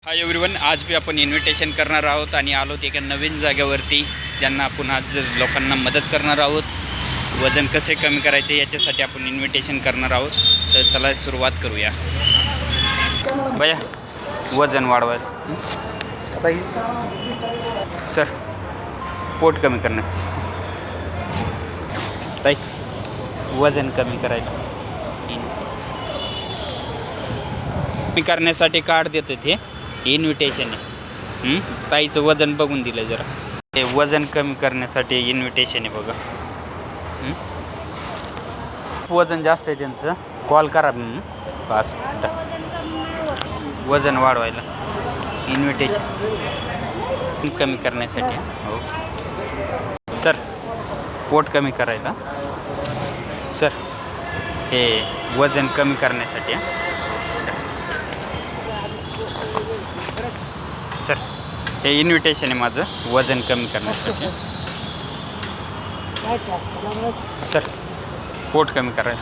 Hi everyone, आज भी आपण इन्व्हिटेशन करणार आहोत आणि आलो एका नवीन जागेवरती ज्यांना आपण आज लोकांना मदत करणार आहोत. वजन कसे कमी करायचे याच्यासाठी आपण इन्व्हिटेशन करणार आहोत. तर चला सुरुवात करूया. भैया वजन वाढवायचं सर, पोट कमी करण्यासाठी ताई वजन कमी करायला कमी करण्यासाठी कार्ड देतो ते इन्व्हिटेशन आहे. ताईचं वजन बघून दिलं जरा. ते वजन कमी करण्यासाठी इन्व्हिटेशन आहे बघा. वजन जास्त आहे त्यांचं, कॉल करा 5 मिनटं. वजन वाढवायला इन्व्हिटेशन कमी करण्यासाठी. हो सर, पोट कमी करायला सर, हे वजन कमी करण्यासाठी सर. हे इन्व्हिटेशन आहे माझं वजन कमी करण्यासाठी सर. पोट कमी करायला